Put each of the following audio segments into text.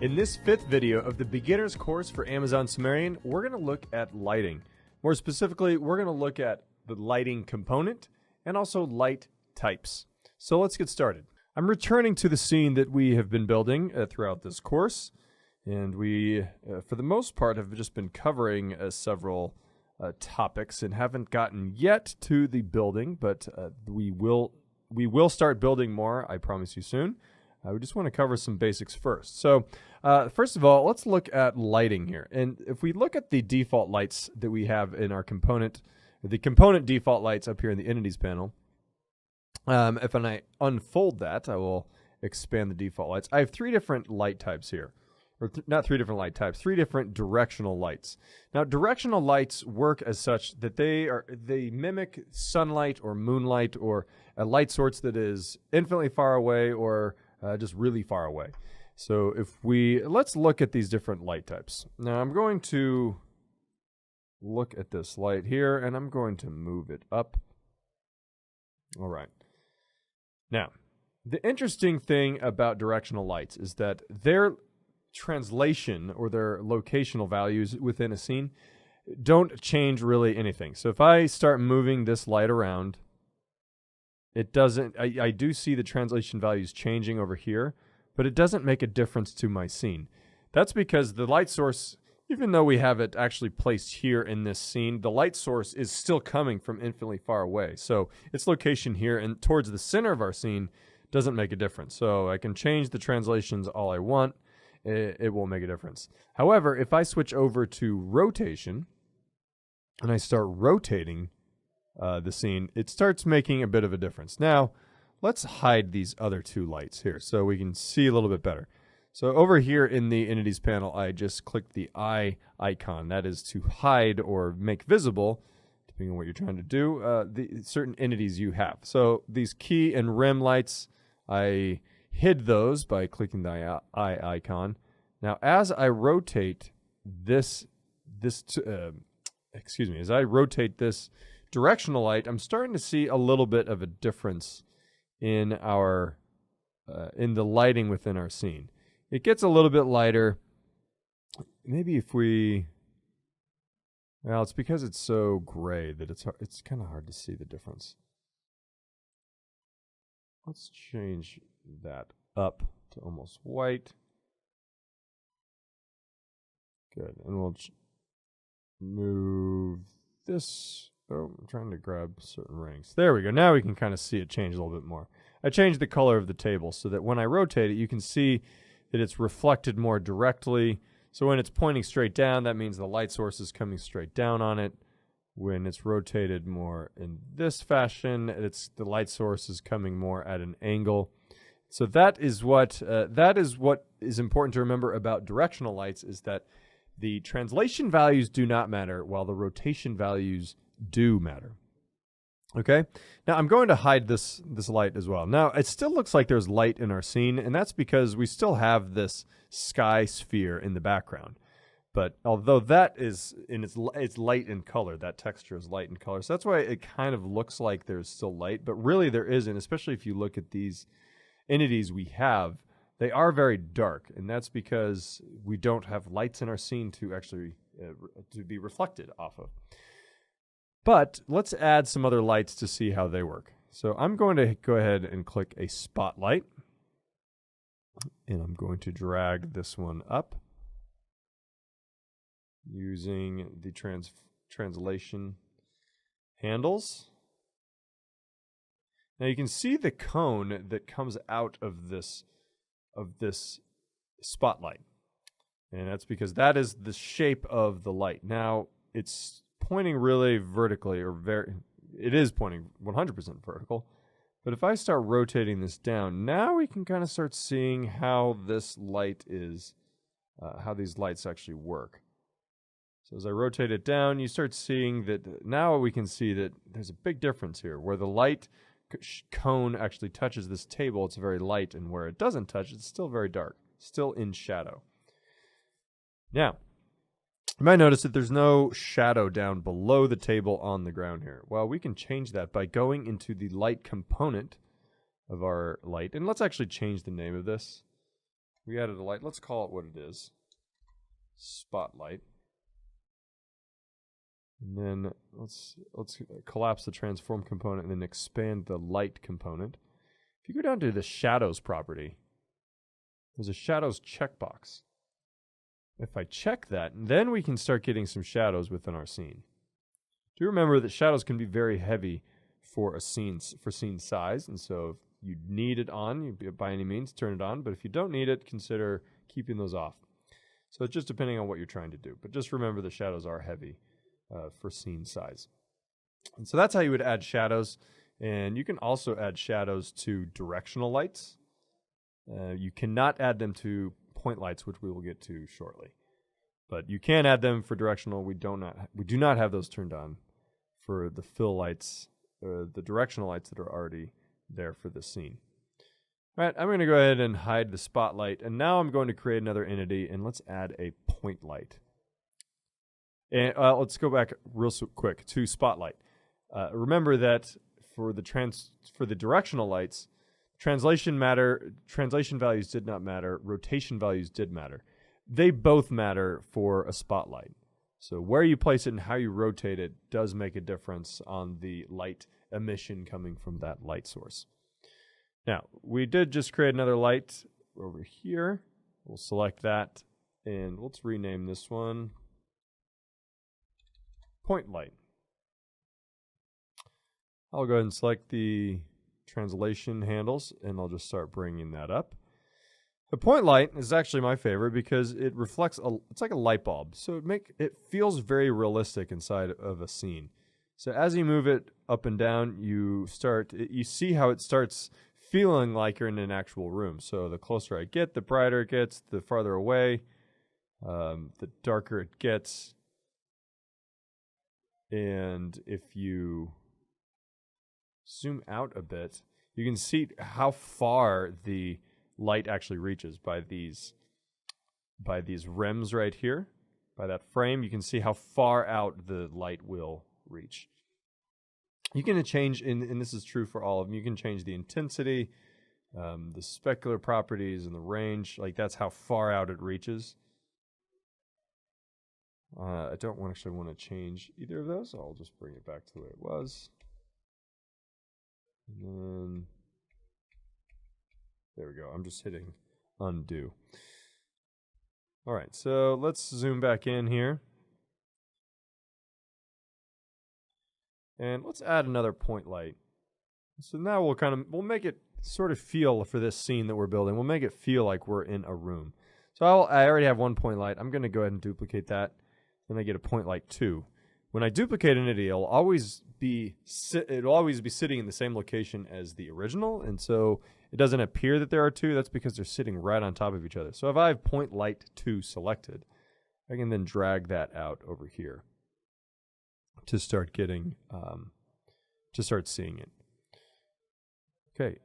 In this fifth video of the beginner's course for Amazon Sumerian, we're going to look at lighting. More specifically, we're going to look at the lighting component and also light types. So let's get started. I'm returning to the scene that we have been building throughout this course, and we, for the most part, have just been covering several topics and haven't gotten yet to the building, but we will start building more, I promise you soon. We just want to cover some basics first. So first of all, let's look at lighting here. And if we look at the default lights that we have in our component, the component default lights up here in the entities panel, if I unfold that, I will expand the default lights. I have three different light types here. Or not three different light types, three different directional lights. Now, directional lights work as such that they mimic sunlight or moonlight or a light source that is infinitely far away or just really far away. So let's look at these different light types. Now I'm going to look at this light here and I'm going to move it up. All right. Now, the interesting thing about directional lights is that their translation or their locational values within a scene don't change really anything. So if I start moving this light around, it doesn't, I do see the translation values changing over here, but it doesn't make a difference to my scene. That's because the light source, even though we have it actually placed here in this scene, the light source is still coming from infinitely far away. So its location here and towards the center of our scene doesn't make a difference. So I can change the translations all I want. It won't make a difference. However, if I switch over to rotation and I start rotating the scene, it starts making a bit of a difference. Now, let's hide these other two lights here so we can see a little bit better. So over here in the entities panel, I just clicked the eye icon. That is to hide or make visible, depending on what you're trying to do, the certain entities you have. So these key and rim lights, I hid those by clicking the eye icon. Now, as I rotate as I rotate this directional light, I'm starting to see a little bit of a difference in our in the lighting within our scene. It gets a little bit lighter. Maybe if well, it's because it's so gray that it's kind of hard to see the difference. Let's change that up to almost white. Good, and we'll move this. Oh, I'm trying to grab certain rings. There we go. Now we can kind of see it change a little bit more. I changed the color of the table so that when I rotate it, you can see that it's reflected more directly. So when it's pointing straight down, that means the light source is coming straight down on it. When it's rotated more in this fashion, the light source is coming more at an angle. So that is what is important to remember about directional lights, is that the translation values do not matter while the rotation values do matter. Okay, now I'm going to hide this light as well. Now it still looks like there's light in our scene, and that's because we still have this sky sphere in the background. But although that is it's light in color, that texture is light in color, so that's why it kind of looks like there's still light, but really there isn't. Especially if you look at these entities we have, they are very dark, and that's because we don't have lights in our scene to actually to be reflected off of. But let's add some other lights to see how they work. So I'm going to go ahead and click a spotlight, and I'm going to drag this one up using the translation handles. Now you can see the cone that comes out of this spotlight, and that's because that is the shape of the light. Now it's pointing really vertically, it is pointing 100% vertical. But if I start rotating this down, now we can kind of start seeing how this light is, how these lights actually work. So as I rotate it down, you start seeing that now we can see that there's a big difference here. Where the light cone actually touches this table, it's very light, and where it doesn't touch, it's still very dark, still in shadow. Now, you might notice that there's no shadow down below the table on the ground here. Well, we can change that by going into the light component of our light. And let's actually change the name of this. We added a light. Let's call it what it is. Spotlight. And then let's collapse the transform component and then expand the light component. If you go down to the shadows property, there's a shadows checkbox. If I check that, then we can start getting some shadows within our scene. Do remember that shadows can be very heavy for scene size, and so if you need it on, you by any means turn it on, but if you don't need it, consider keeping those off. So it's just depending on what you're trying to do, but just remember the shadows are heavy for scene size. And so that's how you would add shadows, and you can also add shadows to directional lights. You cannot add them to point lights, which we will get to shortly, but you can add them for directional. We do not have those turned on for the fill lights, the directional lights that are already there for the scene. All right, I'm going to go ahead and hide the spotlight, and now I'm going to create another entity, and let's add a point light. And let's go back real quick to spotlight. Remember that for the directional lights, translation values did not matter, rotation values did matter. They both matter for a spotlight. So where you place it and how you rotate it does make a difference on the light emission coming from that light source. Now, we did just create another light over here. We'll select that, and let's rename this one Point Light. I'll go ahead and select the translation handles, and I'll just start bringing that up. The point light is actually my favorite because it reflects, it's like a light bulb. So it feels very realistic inside of a scene. So as you move it up and down, you see how it starts feeling like you're in an actual room. So the closer I get, the brighter it gets, the farther away, the darker it gets. And if you zoom out a bit, you can see how far the light actually reaches by these rims right here. By that frame, you can see how far out the light will reach. You can change, and this is true for all of them, you can change the intensity, the specular properties, and the range. Like, that's how far out it reaches. I don't actually want to change either of those. I'll just bring it back to the way it was. And then, there we go. I'm just hitting undo. All right, so let's zoom back in here. And let's add another point light. So now we'll make it sort of feel for this scene that we're building. We'll make it feel like we're in a room. So I already have one point light. I'm going to go ahead and duplicate that. Then I get a point light 2. When I duplicate an entity, it'll always be sitting in the same location as the original, and so it doesn't appear that there are 2. That's because they're sitting right on top of each other. So if I have point light 2 selected, I can then drag that out over here to start getting seeing it. Okay,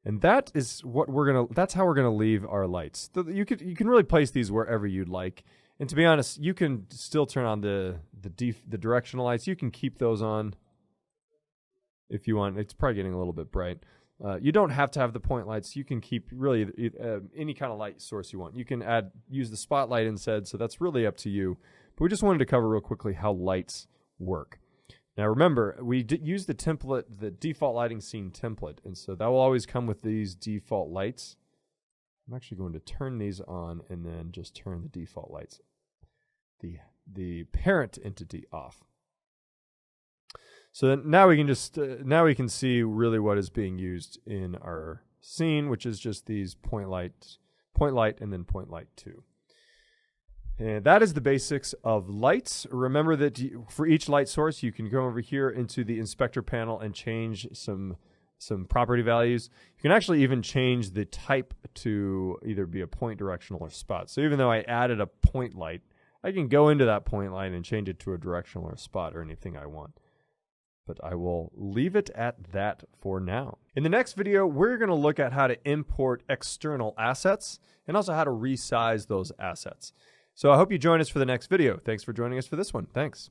and that is what that's how we're gonna leave our lights. You can really place these wherever you'd like. And to be honest, you can still turn on the directional lights. You can keep those on if you want. It's probably getting a little bit bright. You don't have to have the point lights. You can keep really any kind of light source you want. You can use the spotlight instead, so that's really up to you. But we just wanted to cover real quickly how lights work. Now remember, we use the template, the default lighting scene template, and so that will always come with these default lights. I'm actually going to turn these on and then just turn the default lights, the parent entity off. So then now we can just now we can see really what is being used in our scene, which is just these point light, and then point light 2. And that is the basics of lights. Remember that for each light source, you can go over here into the inspector panel and change some property values. You can actually even change the type to either be a point, directional, or spot. So even though I added a point light, I can go into that point light and change it to a directional or a spot or anything I want. But I will leave it at that for now. In the next video, we're going to look at how to import external assets and also how to resize those assets. So I hope you join us for the next video. Thanks for joining us for this one. Thanks.